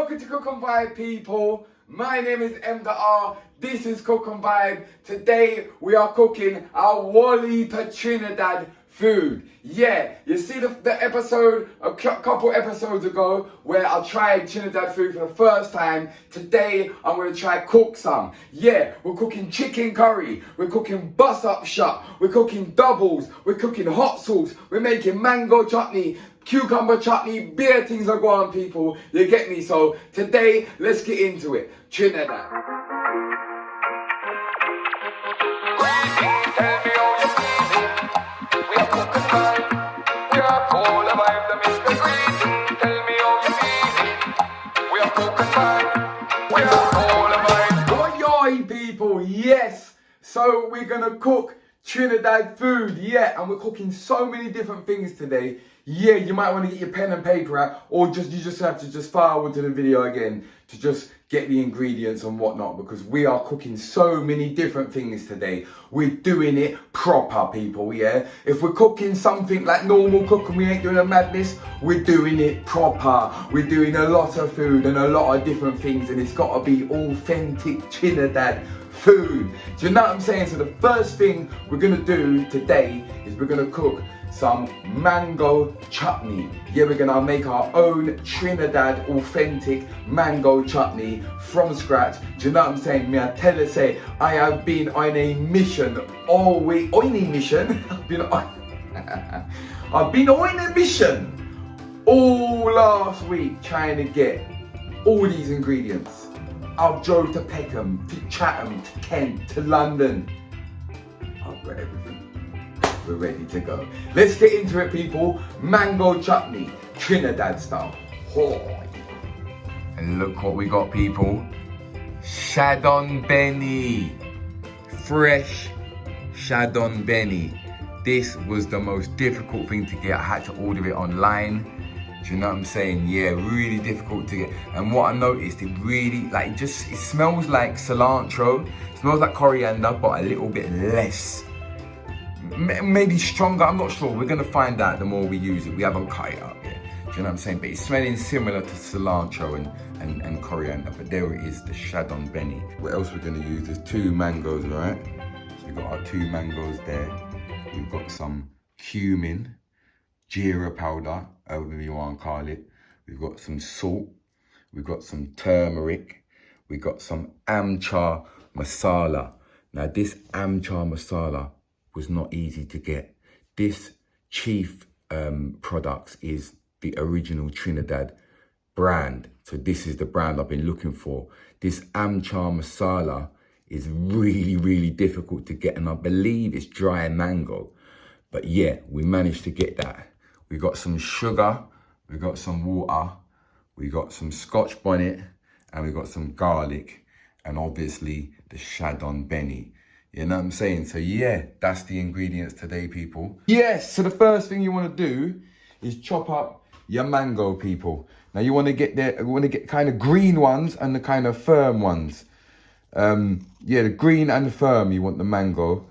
welcome to Cook and Vibe, people. My name is M.R. This is Cook and Vibe. Today we are cooking our Wally to Trinidad food. Yeah, you see the episode a couple episodes ago where I tried Trinidad food for the first time. Today I'm going to try cook some. Yeah, we're cooking chicken curry, we're cooking bus up shot, we're cooking doubles, we're cooking hot sauce, we're making mango chutney, cucumber chutney, beer things are going on, people. You get me? So today, let's get into it. Trinidad. Oi, people, yes. So we're gonna cook Trinidad food, yeah, and we're cooking so many different things today. Yeah, you might want to get your pen and paper out, or you just have to just forward to the video again to just get the ingredients and whatnot, because we are cooking so many different things today. We're doing it proper, people, yeah? If we're cooking something like normal cooking, we ain't doing a madness, we're doing it proper. We're doing a lot of food and a lot of different things, and it's got to be authentic Trinidad food. Do you know what I'm saying? So the first thing we're gonna do today is we're gonna cook some mango chutney. Yeah, we're gonna make our own Trinidad authentic mango chutney from scratch. Do you know what I'm saying? Me, I tell you, say, I have been on a mission all week. On a mission? I've been on a mission all last week trying to get all these ingredients. I've drove to Peckham, to Chatham, to Kent, to London. I've got everything. We're ready to go. Let's get into it, people. Mango chutney, Trinidad style. Oh. And look what we got, people. Shadon Benny. Fresh Shadon Benny. This was the most difficult thing to get. I had to order it online. Do you know what I'm saying? Yeah, really difficult to get. And what I noticed, it really, like, it smells like cilantro. It smells like coriander, but a little bit less. Maybe stronger, I'm not sure. We're gonna find out the more we use it. We haven't cut it up yet. Do you know what I'm saying? But it's smelling similar to cilantro and coriander. But there it is, the Shadon Benny. What else we're gonna use? There's 2 mangoes, right? So we've got our 2 mangoes there. We've got some cumin, jeera powder, however you want to call it. We've got some salt. We've got some turmeric. We've got some amchar masala. Now this amchar masala was not easy to get. This chief products is the original Trinidad brand. So this is the brand I've been looking for. This amchar masala is really, really difficult to get, and I believe it's dry mango. But yeah, we managed to get that. We got some sugar, we got some water, we got some Scotch bonnet, and we got some garlic, and obviously the Shadon Benny. You know what I'm saying? So yeah, that's the ingredients today, people. Yes, so the first thing you want to do is chop up your mango, people. Now you want to get kind of green ones and the kind of firm ones. Yeah, the green and the firm, you want the mango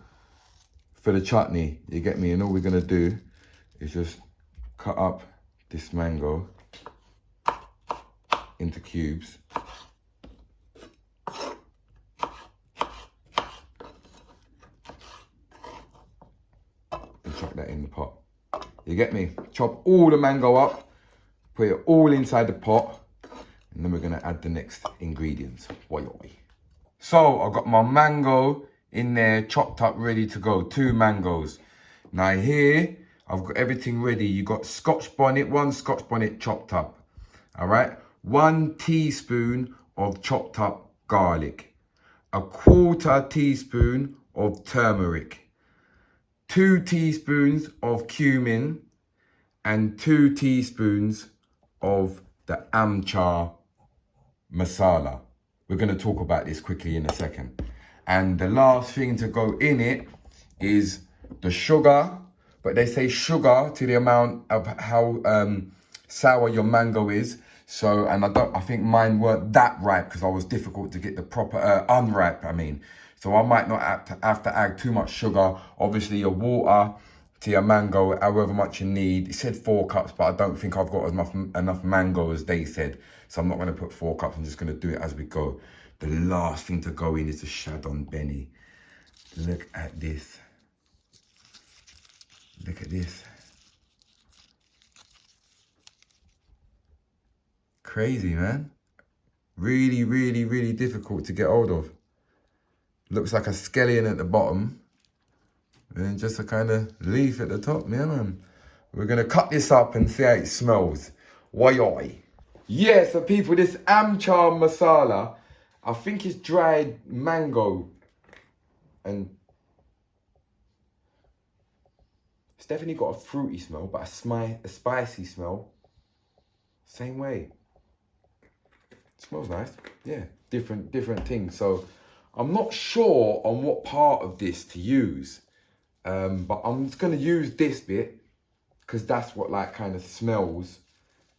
for the chutney, you get me? And all we're gonna do is just cut up this mango into cubes. Chuck that in the pot. You get me? Chop all the mango up, put it all inside the pot, and then we're gonna add the next ingredients. So I've got my mango in there, chopped up, ready to go. 2 mangoes. Now here, I've got everything ready. You got Scotch bonnet, 1 Scotch bonnet chopped up. All right, 1 teaspoon of chopped up garlic, 1/4 teaspoon of turmeric, 2 teaspoons of cumin, and 2 teaspoons of the amchar masala. We're going to talk about this quickly in a second. And the last thing to go in it is the sugar, but they say sugar to the amount of how sour your mango is. So, and I think mine weren't that ripe because I was difficult to get the proper, unripe, I mean. So I might not have to add too much sugar. Obviously your water to your mango, however much you need. It said 4 cups, but I don't think I've got enough mango as they said. So I'm not going to put 4 cups. I'm just going to do it as we go. The last thing to go in is the Shadon Benny. Look at this. Look at this. Crazy, man. Really, really, really difficult to get hold of. Looks like a scallion at the bottom. And just a kind of leaf at the top. Yeah, man. We're going to cut this up and see how it smells. Why? Yeah, so people, this amchar masala, I think it's dried mango. And it's definitely got a fruity smell, but a spicy smell. Same way. Smells nice. Yeah, different things. So I'm not sure on what part of this to use, but I'm just gonna use this bit because that's what like kind of smells.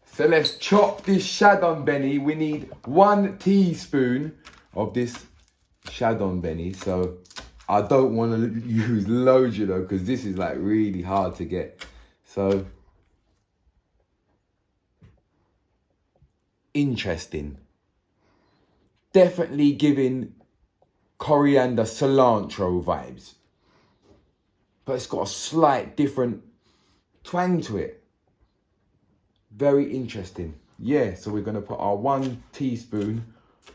So let's chop this Shadon Benny. We need 1 teaspoon of this Shadon Benny. So I don't want to use loads, you know, because this is like really hard to get. So interesting. Definitely giving coriander, cilantro vibes. But it's got a slight different twang to it. Very interesting. Yeah, so we're going to put our 1 teaspoon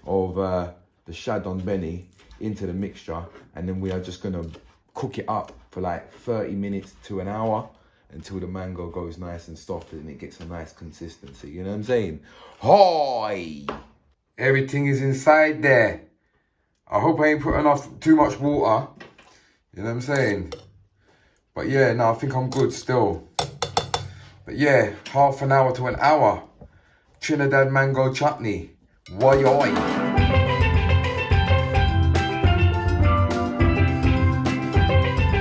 of the Shadon Benny into the mixture. And then we are just going to cook it up for like 30 minutes to an hour until the mango goes nice and soft and it gets a nice consistency. You know what I'm saying? Hi! Everything is inside there. I hope I ain't putting off too much water. You know what I'm saying? But yeah, no, I think I'm good still. But yeah, half an hour to an hour. Trinidad mango chutney. Why?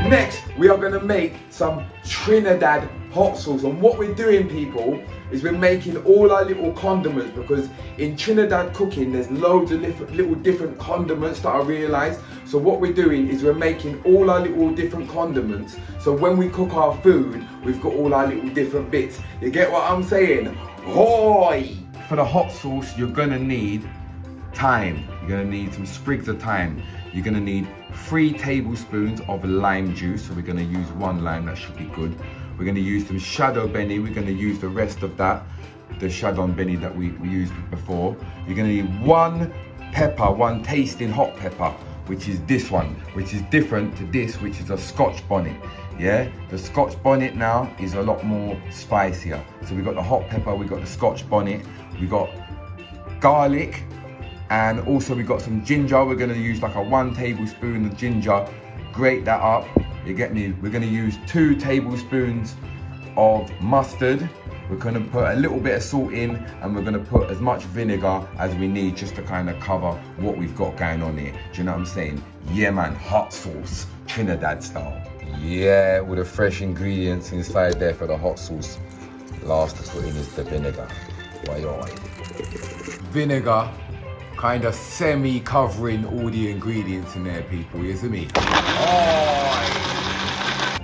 Next, we are going to make some Trinidad hot sauce. And what we're doing, people, is we're making all our little condiments, because in Trinidad cooking, there's loads of little different condiments that I realised. So what we're doing is we're making all our little different condiments. So when we cook our food, we've got all our little different bits. You get what I'm saying? Hoi! For the hot sauce, you're going to need thyme. You're going to need some sprigs of thyme. You're going to need 3 tablespoons of lime juice. So we're going to use 1 lime, that should be good. We're going to use some Shadon Benny. We're going to use the rest of that, the Shadon Benny that we used before. You're going to need 1 pepper, 1 tasting hot pepper, which is this one, which is different to this, which is a Scotch bonnet. Yeah, the Scotch bonnet now is a lot more spicier. So we've got the hot pepper, we've got the Scotch bonnet, we've got garlic, and also we've got some ginger. We're going to use like a 1 tablespoon of ginger, grate that up. You get me? We're going to use 2 tablespoons of mustard. We're going to put a little bit of salt in, and we're going to put as much vinegar as we need just to kind of cover what we've got going on here. Do you know what I'm saying? Yeah, man, hot sauce, Trinidad style. Yeah, with the fresh ingredients inside there for the hot sauce. Last to put in is the vinegar. Why? Vinegar kind of semi-covering all the ingredients in there, people. You see me?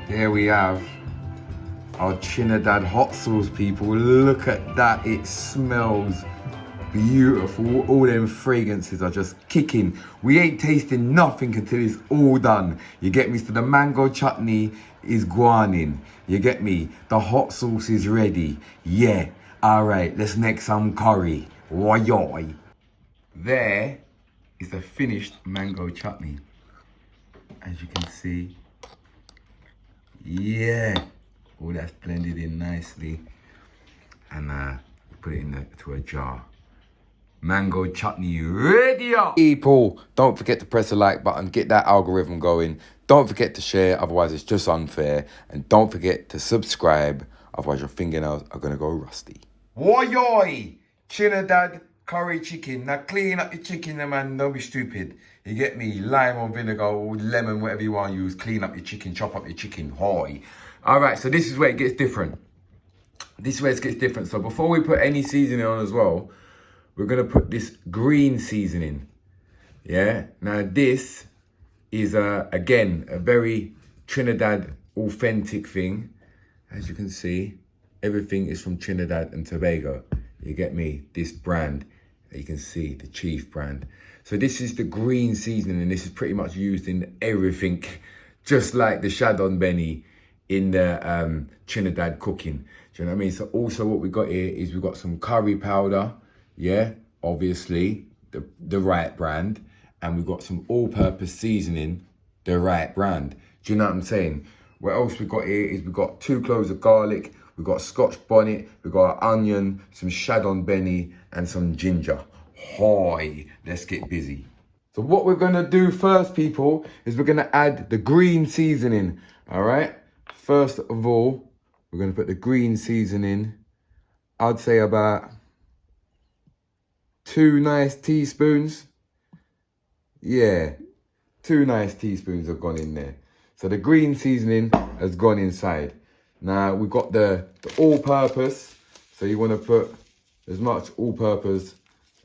There we have our Trinidad hot sauce, people. Look at that. It smells beautiful. All them fragrances are just kicking. We ain't tasting nothing until it's all done. You get me? So the mango chutney is guanin. You get me? The hot sauce is ready. Yeah. All right, let's make some curry. Why? There is the finished mango chutney. As you can see. Yeah. All that's blended in nicely. And put it into a jar. Mango chutney ready up. People, don't forget to press the like button. Get that algorithm going. Don't forget to share, otherwise it's just unfair. And don't forget to subscribe, otherwise your fingernails are going to go rusty. Why? Trinidad curry chicken. Now clean up your chicken, man. Don't be stupid. You get me? Lime or vinegar or lemon, whatever you want to use. Clean up your chicken, chop up your chicken. Hoy. All right, so this is where it gets different. This is where it gets different. So before we put any seasoning on as well, we're going to put this green seasoning. Yeah. Now this is, again, a very Trinidad authentic thing. As you can see, everything is from Trinidad and Tobago. You get me? This brand, you can see the Chief brand. So this is the green seasoning, and this is pretty much used in everything, just like the Shadon Benny in the Trinidad cooking. Do you know what I mean? So also what we got here is we've got some curry powder, yeah, obviously the right brand, and we've got some all-purpose seasoning, the right brand. Do you know what I'm saying? What else we got here is we've got 2 cloves of garlic, we've got Scotch bonnet, we've got an onion, some Shadon Benny, and some ginger. Hi, let's get busy. So what we're gonna do first, people, is we're gonna add the green seasoning, all right? First of all, we're gonna put the green seasoning, I'd say about 2 nice teaspoons. Yeah, 2 nice teaspoons have gone in there. So the green seasoning has gone inside. Now we've got the all-purpose. So you want to put as much all-purpose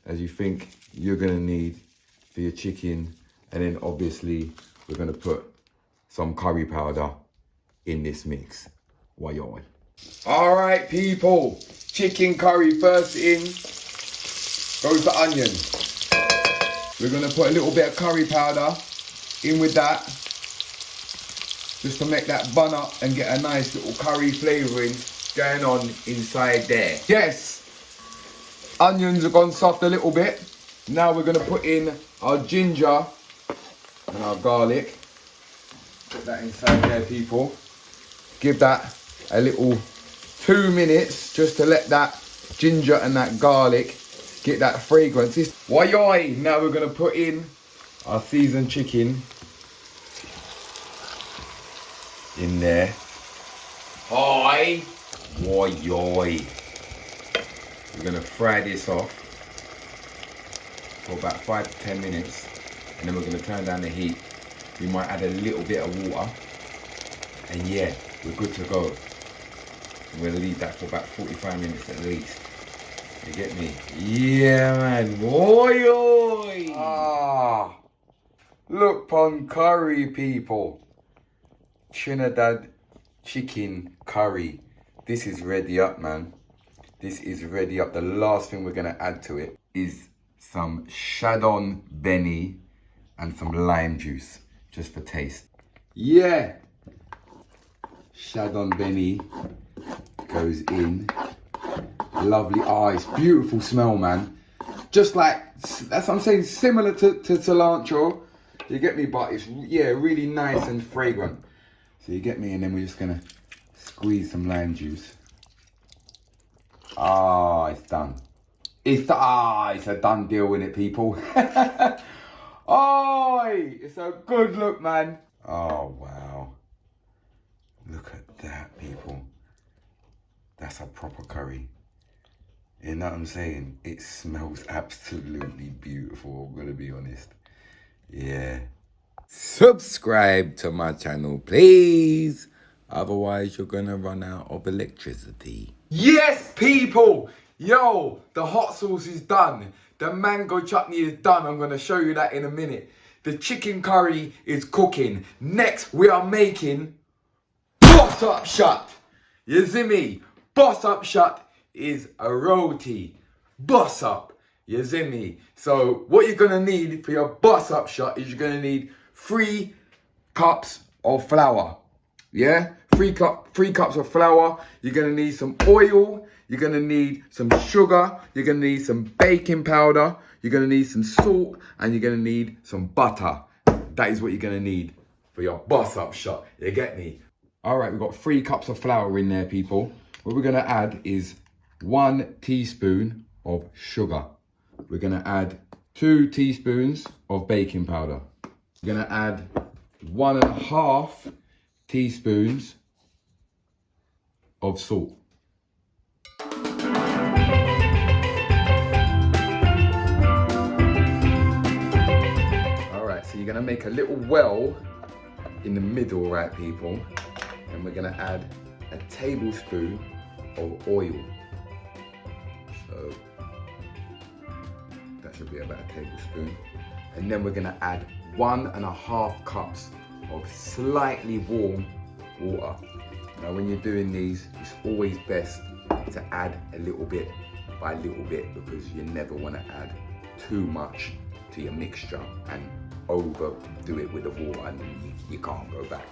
as you think you're going to need for your chicken. And then obviously we're going to put some curry powder in this mix. Why y'all? All right, people. Chicken curry first in goes the onion. We're going to put a little bit of curry powder in with that, just to make that bun up and get a nice little curry flavouring going on inside there. Yes, onions have gone soft a little bit. Now we're going to put in our ginger and our garlic. Put that inside there, people. Give that a little 2 minutes just to let that ginger and that garlic get that fragrance. Why? Now we're going to put in our seasoned chicken in there. Hi. Why? We're going to fry this off for about 5 to 10 minutes, and then we're going to turn down the heat. We might add a little bit of water, and yeah, we're good to go. We're going to leave that for about 45 minutes at least. You get me? Yeah, man. Oi. Ah, look pon curry, people. Trinidad chicken curry. This is ready up, man. This is ready up. The last thing we're going to add to it is some Shadon Benny and some lime juice, just for taste. Yeah. Shadon Benny goes in. Lovely. Oh, it's beautiful smell, man. Just like, that's what I'm saying, similar to cilantro. You get me? But it's, yeah, really nice and fragrant. So you get me? And then we're just going to squeeze some lime juice. Ah, it's done. It's a done deal with it, people. Oh, it's a good look, man. Oh, wow. Look at that, people. That's a proper curry. You know what I'm saying? It smells absolutely beautiful, I'm gonna be honest. Yeah. Subscribe to my channel, please. Otherwise, you're gonna run out of electricity. Yes, people! Yo, the hot sauce is done. The mango chutney is done. I'm gonna show you that in a minute. The chicken curry is cooking. Next, we are making boss up shut. You see me? Boss up shut is a roti. Boss up. You see me? So what you're gonna need for your boss up shot is you're gonna need 3 cups of flour. Yeah? 3 cups of flour. You're gonna need some oil. You're gonna need some sugar. You're gonna need some baking powder. You're gonna need some salt, and you're gonna need some butter. That is what you're gonna need for your boss up shot. You get me? All right, we've got 3 cups of flour in there, people. What we're gonna add is 1 teaspoon of sugar. We're gonna add 2 teaspoons of baking powder. We're gonna add 1.5 teaspoons of salt. All right, so you're gonna make a little well in the middle, right, people? And we're gonna add a tablespoon of oil. So that should be about a tablespoon. And then we're gonna add 1.5 cups of slightly warm water. Now when you're doing these, it's always best to add a little bit by little bit, because you never want to add too much to your mixture and overdo it with the water, and you can't go back.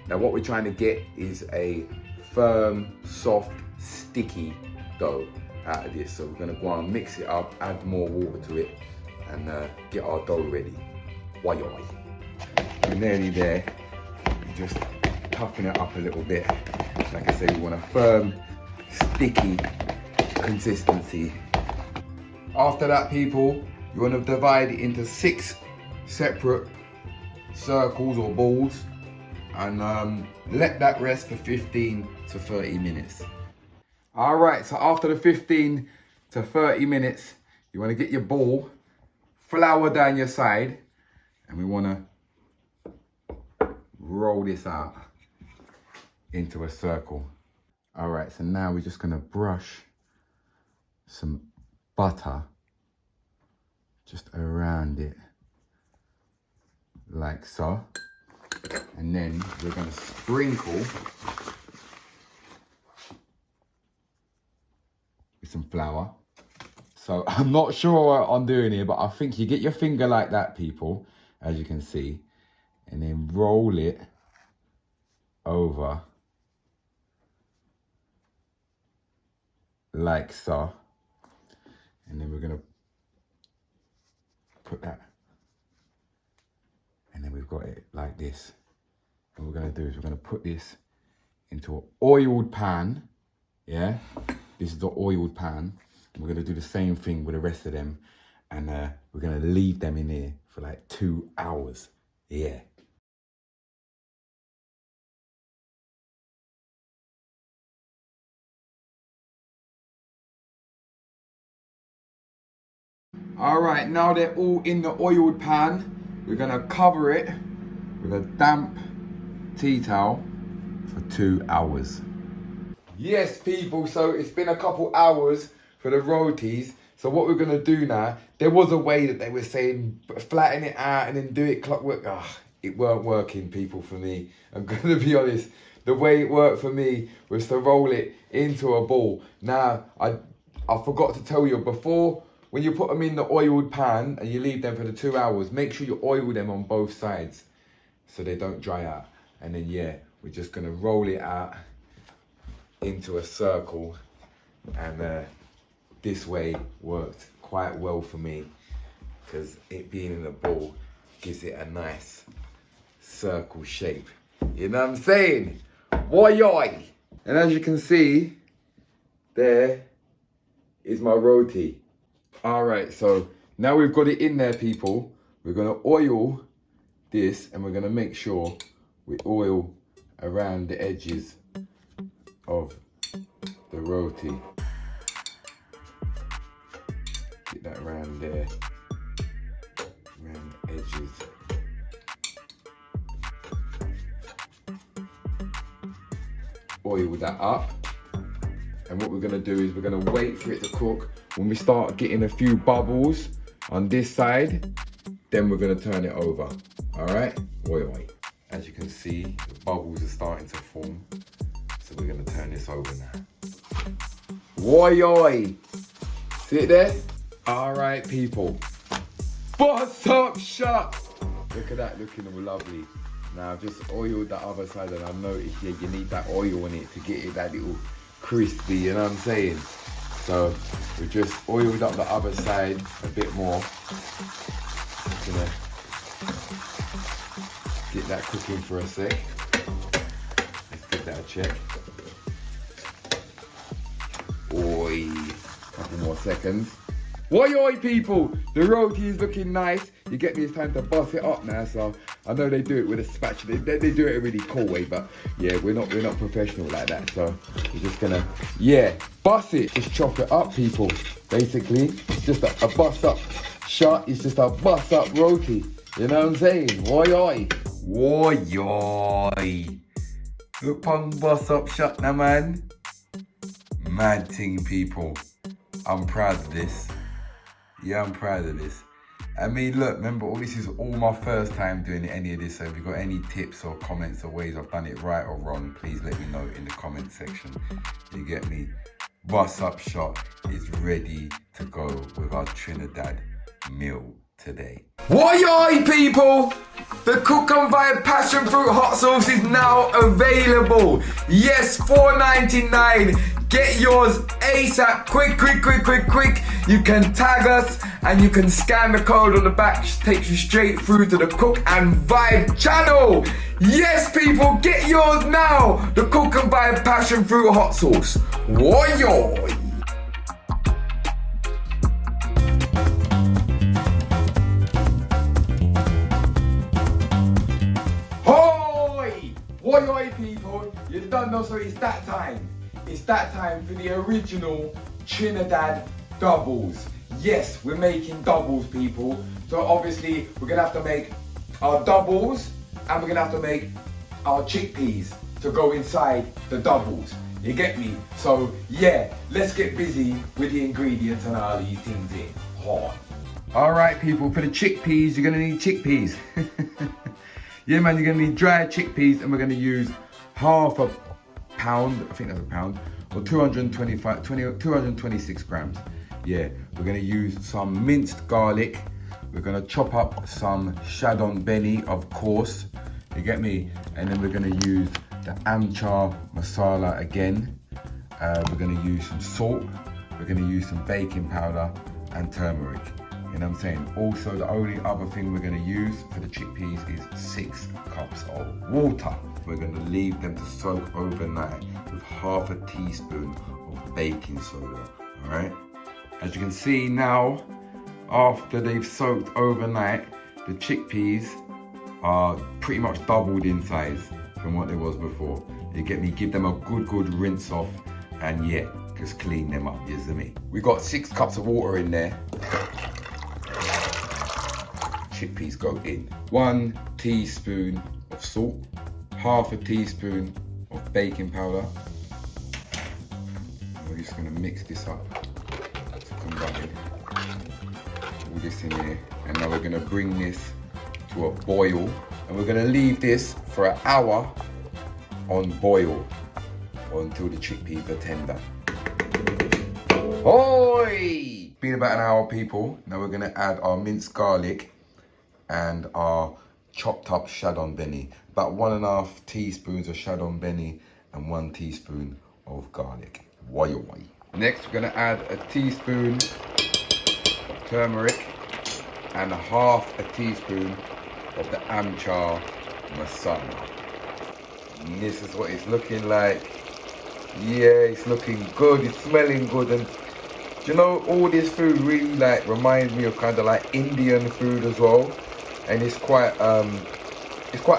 Now what we're trying to get is a firm, soft, sticky dough out of this. So we're going to go and mix it up, add more water to it, and get our dough ready. Why? We're nearly there. Just toughen it up a little bit. Like I say, we want a firm, sticky consistency. After that, people, you want to divide it into 6 separate circles or balls, and let that rest for 15 to 30 minutes. All right, so after the 15 to 30 minutes, you want to get your ball, flour down your side, and we want to roll this out into a circle. All right, so now we're just going to brush some butter just around it, like so. And then we're going to sprinkle with some flour. So I'm not sure what I'm doing here, but I think you get your finger like that, people, as you can see, and then roll it over like so. And then we're going to put that, and then we've got it like this. And what we're going to do is we're going to put this into an oiled pan. Yeah, this is the oiled pan. And we're going to do the same thing with the rest of them, and we're going to leave them in here for like 2 hours. Yeah. All right, now they're all in the oiled pan. We're going to cover it with a damp tea towel for 2 hours. Yes, people, so it's been a couple hours for the rotis. So what we're gonna do now, there was a way that they were saying flatten it out and then do it clockwork. It weren't working, people, for me. I'm gonna be honest. The way it worked for me was to roll it into a ball. Now, I forgot to tell you before, when you put them in the oiled pan and you leave them for the 2 hours, make sure you oil them on both sides so they don't dry out. And then, yeah, we're just gonna roll it out into a circle, and this way worked quite well for me, because it being in a ball gives it a nice circle shape. You know what I'm saying? Why? And as you can see, there is my roti. All right, so now we've got it in there, people. We're gonna oil this, and we're gonna make sure we oil around the edges of the roti. Get that around there, around the edges. Oil that up, and what we're gonna do is we're gonna wait for it to cook. When we start getting a few bubbles on this side, then we're gonna turn it over. All right, oi. As you can see, the bubbles are starting to form. So we're gonna turn this over now. Oi. See it there? All right, people. Boss up shut. Look at that, looking all lovely. Now I've just oiled the other side, and I've noticed, yeah, you need that oil in it to get it that little crispy, you know what I'm saying? So we just oiled up the other side a bit more. Just gonna get that cooking for a sec. Let's give that a check. Oi, couple more seconds. Oi, people, the roti is looking nice. You get me, it's time to bust it up now. So I know they do it with a spatula. They do it a really cool way, but yeah, we're not professional like that. So we're just gonna, yeah, bust it. Just chop it up, people. Basically, it's just a bust up shot. It's just a bust up roti. You know what I'm saying? Oi. Look on bust up shot now, man. Mad thing, people. I'm proud of this. Yeah, I'm proud of this. I mean, look, remember, all this is all my first time doing any of this. So if you've got any tips or comments or ways I've done it right or wrong, please let me know in the comment section. You get me? What's Up Shop is ready to go with our Trinidad meal today. Why people? The Cook and Vibe Passion Fruit Hot Sauce is now available. Yes, $4.99. Get yours ASAP, quick. You can tag us and you can scan the code on the back, which takes you straight through to the Cook and Vibe channel. Yes, people, get yours now. The Cook and Vibe Passion Fruit Hot Sauce. Woyo! Oi people, you don't know, so it's that time. It's that time for the original Trinidad doubles. Yes, we're making doubles, people. So obviously we're gonna have to make our doubles and we're gonna have to make our chickpeas to go inside the doubles. You get me? So yeah, let's get busy with the ingredients and all these things in. All right, people, for the chickpeas, you're gonna need chickpeas. Yeah, man, you're gonna need dried chickpeas, and we're gonna use half a pound, I think that's a pound, or 226 grams. Yeah, we're gonna use some minced garlic. We're gonna chop up some shadon beni, of course. You get me? And then we're gonna use the amchar masala again. We're gonna use some salt. We're gonna use some baking powder and turmeric. You know what I'm saying? Also, the only other thing we're gonna use for the chickpeas is 6 cups of water. We're gonna leave them to soak overnight with half a teaspoon of baking soda, all right? As you can see now, after they've soaked overnight, the chickpeas are pretty much doubled in size from what they was before. You get me? Give them a good rinse off, and yeah, just clean them up, you see me? We got 6 cups of water in there. Chickpeas go in. 1 teaspoon of salt, half a teaspoon of baking powder. We're just gonna mix this up to combine all this in here. And now we're gonna bring this to a boil, and we're gonna leave this for an hour on boil or until the chickpeas are tender. Oi! Been about an hour, people. Now we're gonna add our minced garlic and our chopped up shadon beni. About 1.5 teaspoons of shadon beni and 1 teaspoon of garlic. Why. Next, we're gonna add a teaspoon of turmeric and half a teaspoon of the amchar masala. And this is what it's looking like. Yeah, it's looking good, it's smelling good, and you know, all this food really like reminds me of kind of like Indian food as well. And it's quite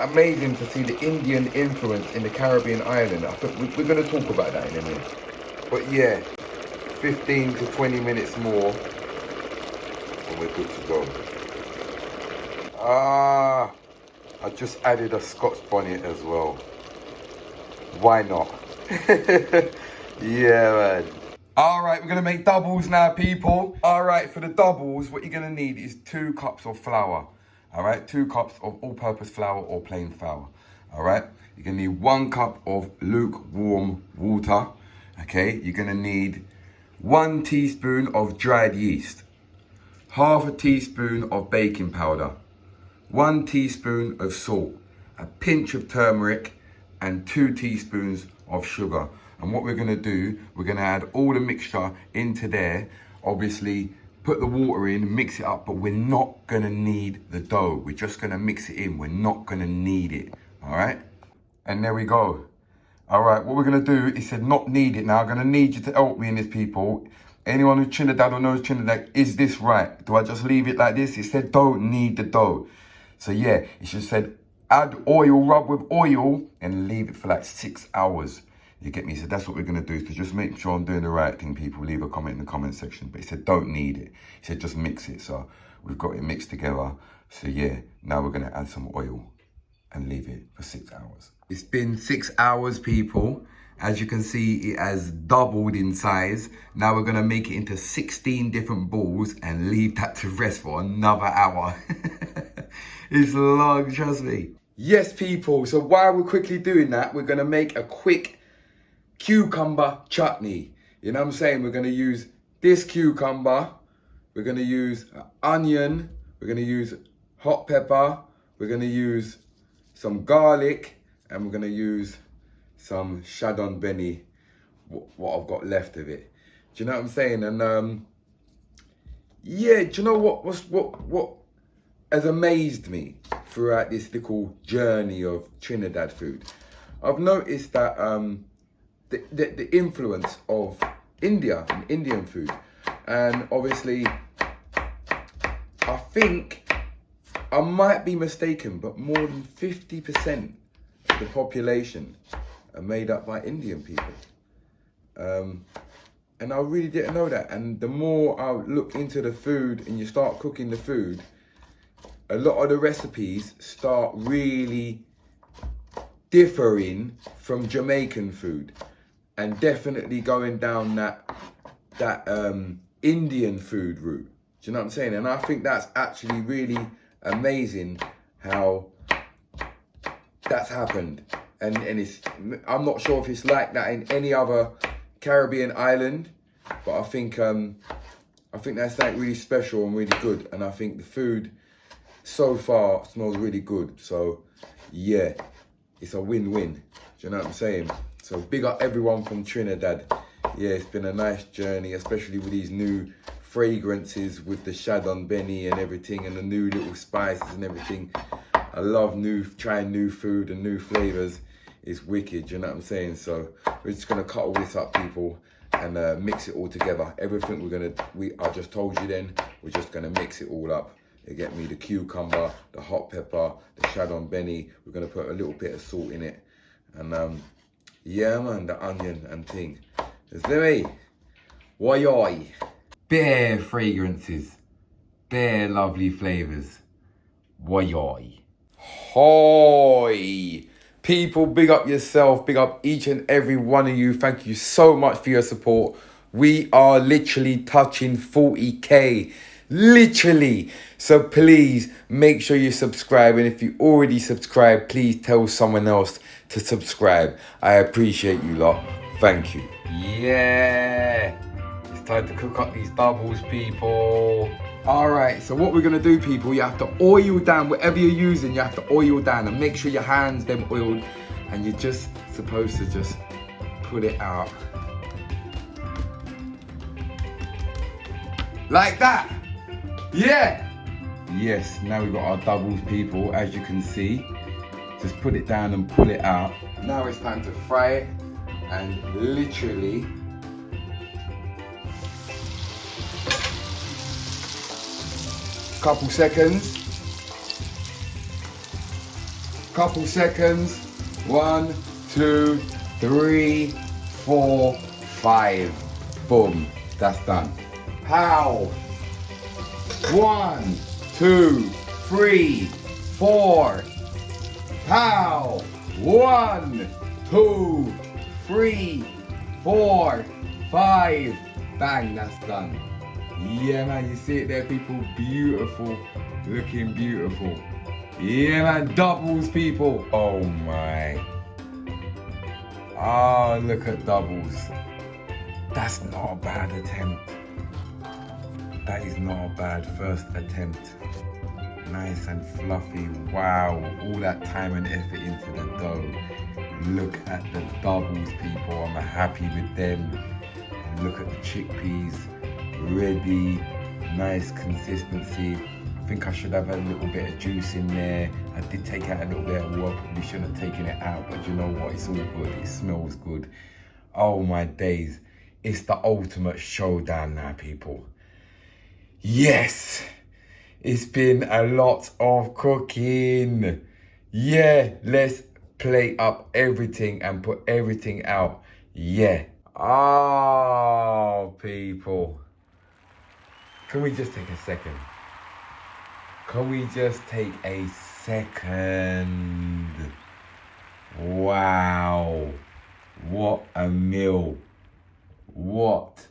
amazing to see the Indian influence in the Caribbean island. I think we're going to talk about that in a minute. But yeah, 15 to 20 minutes more and we're good to go. I just added a Scotch bonnet as well. Why not? Yeah, man. All right, we're gonna make doubles now, people. All right, for the doubles, what you're gonna need is 2 cups of flour. All right, 2 cups of all-purpose flour or plain flour. All right, you're gonna need 1 cup of lukewarm water. Okay, you're gonna need 1 teaspoon of dried yeast, half a teaspoon of baking powder, 1 teaspoon of salt, a pinch of turmeric, and 2 teaspoons of sugar. And what we're gonna do, we're gonna add all the mixture into there. Obviously, put the water in, mix it up, but we're not gonna need the dough. We're just gonna mix it in. We're not gonna need it, all right? And there we go. All right, what we're gonna do, it said not need it now. I'm gonna need you to help me in this, people. Anyone who's Trinidad or knows Trinidad, is this right? Do I just leave it like this? It said don't need the dough. So yeah, it just said add oil, rub with oil, and leave it for like 6 hours. You get me? So that's what we're gonna do. So just make sure I'm doing the right thing, people. Leave a comment in the comment section. But he said don't need it. He said just mix it. So we've got it mixed together. So yeah, now we're gonna add some oil and leave it for 6 hours. It's been 6 hours, people, As you can see, it has doubled in size. Now we're gonna make it into 16 different balls and leave that to rest for another hour. It's long, trust me. Yes, people, so while we're quickly doing that, we're gonna make a quick cucumber chutney. You know what I'm saying? We're gonna use this cucumber, we're gonna use onion, we're gonna use hot pepper, we're gonna use some garlic, and we're gonna use some shadon beni, what I've got left of it. Do you know what I'm saying? And yeah, do you know what has amazed me throughout this little journey of Trinidad food? I've noticed that the influence of India and Indian food, and obviously I think I might be mistaken, but more than 50% of the population are made up by Indian people. And I really didn't know that. And the more I look into the food and you start cooking the food, a lot of the recipes start really differing from Jamaican food, and definitely going down that Indian food route. Do you know what I'm saying? And I think that's actually really amazing how that's happened. And it's, I'm not sure if it's like that in any other Caribbean island, but I think that's like really special and really good. And I think the food so far smells really good. So yeah, it's a win-win. Do you know what I'm saying? So big up everyone from Trinidad. Yeah, it's been a nice journey, especially with these new fragrances with the shadon beni and everything, and the new little spices and everything. I love trying new food and new flavors. It's wicked, you know what I'm saying? So we're just gonna cut all this up, people, and mix it all together. Everything I just told you then, we're just gonna mix it all up. You get me? The cucumber, the hot pepper, the shadon beni. We're gonna put a little bit of salt in it, and yeah, man, the onion and thing. Is there me? Why? Bare fragrances, bare lovely flavors. Why? Hoi! People, big up yourself, big up each and every one of you. Thank you so much for your support. We are literally touching 40k. Literally. So please make sure you subscribe, and if you already subscribed, please tell someone else to subscribe. I appreciate you lot. Thank you. Yeah, it's time to cook up these doubles, people. All right, so what we're gonna do, people, you have to oil down whatever you're using. You have to oil down and make sure your hands them oiled, and you're just supposed to just put it out like that. Yeah. Yes, now we've got our doubles, people, as you can see. Just put it down and pull it out. Now it's time to fry it, and literally couple seconds. 1, 2, 3, 4, 5. Boom, that's done. How? 1, 2, 3, 4. How? 1, 2, 3, 4, 5. Bang, that's done. Yeah, man, you see it there, people? Beautiful, looking beautiful. Yeah, man, doubles, people. Oh my. Oh, look at doubles. That's not a bad attempt. That is not a bad first attempt. Nice and fluffy. Wow, all that time and effort into the dough. Look at the doubles, people. I'm happy with them. And look at the chickpeas. Ready, nice consistency. I think I should have a little bit of juice in there. I did take out a little bit of water. Probably shouldn't have taken it out, but you know what? It's all good. It smells good. Oh my days. It's the ultimate showdown now, people. Yes, it's been a lot of cooking. Yeah, let's plate up everything and put everything out. Yeah. Oh, people. Can we just take a second? Can we just take a second? Wow. What a meal. What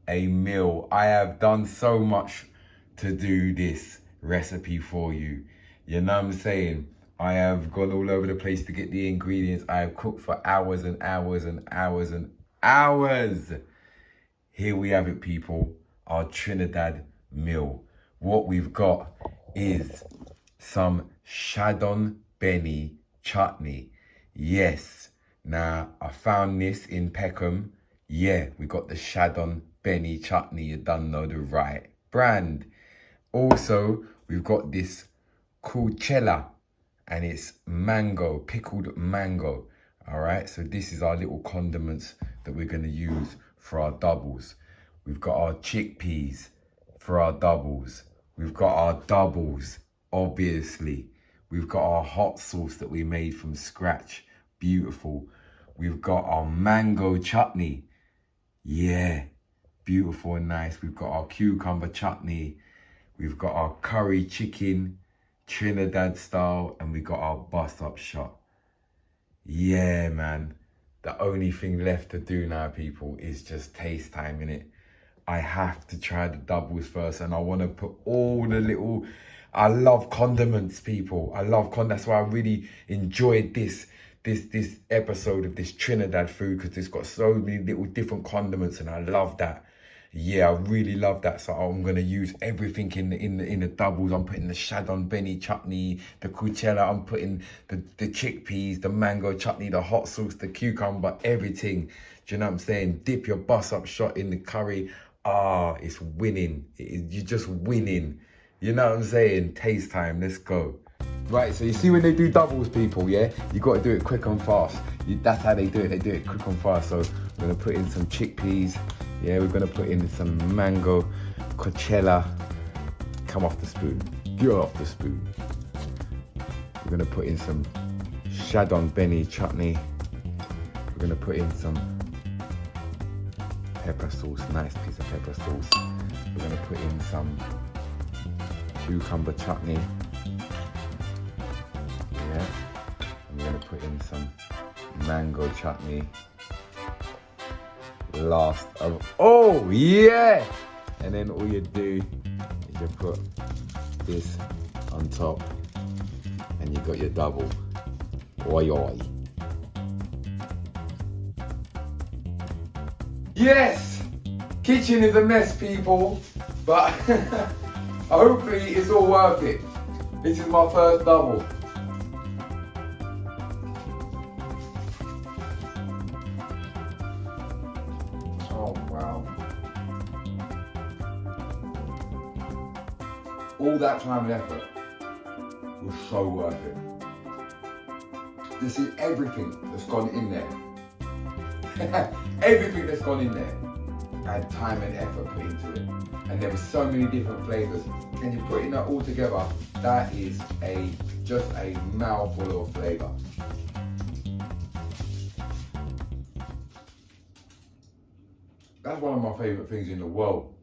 a meal. I have done so much to do this recipe for you. You know what I'm saying? I have gone all over the place to get the ingredients. I have cooked for hours and hours and hours and hours. Here we have it, people. Our Trinidad meal. What we've got is some Shadon Benny chutney. Yes. Now, I found this in Peckham. Yeah, we got the Shadon Benny chutney. You done know the right brand. Also, we've got this Coachella, and it's mango, pickled mango. All right, so this is our little condiments that we're going to use for our doubles. We've got our chickpeas for our doubles. We've got our doubles, obviously. We've got our hot sauce that we made from scratch. Beautiful. We've got our mango chutney. Yeah, beautiful and nice. We've got our cucumber chutney. We've got our curry chicken, Trinidad style, and we got our bus-up shot. Yeah, man. The only thing left to do now, people, is just taste time, innit? I have to try the doubles first, and I want to put all the little... I love condiments, people. I love condiments. That's why I really enjoyed this episode of this Trinidad food, because it's got so many little different condiments, and I love that. Yeah, I really love that. So I'm gonna use everything in the doubles. I'm putting the Shadon Benny chutney, the Coachella. I'm putting the chickpeas, the mango chutney, the hot sauce, the cucumber, everything. Do you know what I'm saying? Dip your bus-up shot in the curry. Ah, it's winning. You're just winning. You know what I'm saying? Taste time. Let's go. Right, so you see when they do doubles, people, yeah? You got to do it quick and fast. That's how they do it. They do it quick and fast. So we're going to put in some chickpeas. Yeah, we're going to put in some mango, Coachella. Come off the spoon. Get off the spoon. We're going to put in some Shadon Benny chutney. We're going to put in some pepper sauce. Nice piece of pepper sauce. We're going to put in some cucumber chutney. Yeah. I'm going to put in some mango chutney. Last of, oh yeah, and then all you do is you put this on top, and you got your double. Oi oi. Yes, kitchen is a mess, people, but hopefully it's all worth it. This is my first double. Oh, wow. All that time and effort was so worth it. To see everything that's gone in there. Everything that's gone in there. And time and effort put into it. And there were so many different flavors. And you're putting that all together, that is just a mouthful of flavor. That's one of my favorite things in the world.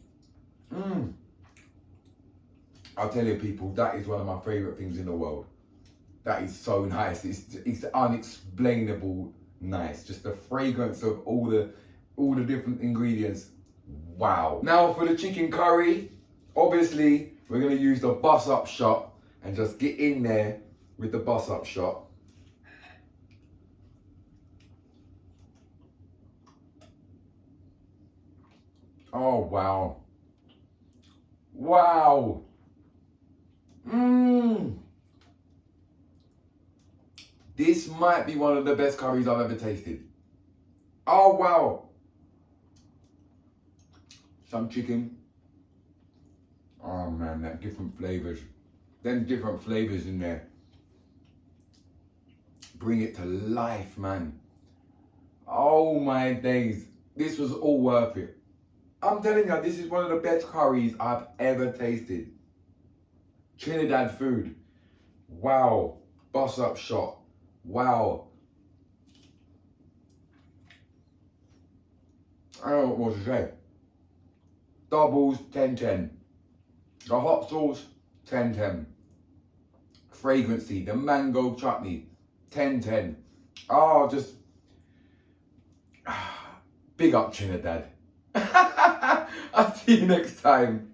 I'll tell you, people, that is one of my favorite things in the world. That is so nice. It's unexplainable nice. Just the fragrance of all the different ingredients. Wow. Now for the chicken curry, obviously we're gonna use the bus-up shot and just get in there with the bus-up shot. Oh, wow. Wow. This might be one of the best curries I've ever tasted. Oh, wow. Some chicken. Oh, man, that different flavors. Them different flavors in there. Bring it to life, man. Oh, my days. This was all worth it. I'm telling you, this is one of the best curries I've ever tasted. Trinidad food. Wow. Bus-up shot. Wow. I don't know what to say. Doubles, 10-10. The hot sauce, 10-10. Fragrancy, the mango chutney, 10-10. Oh, just Big up Trinidad. I'll see you next time.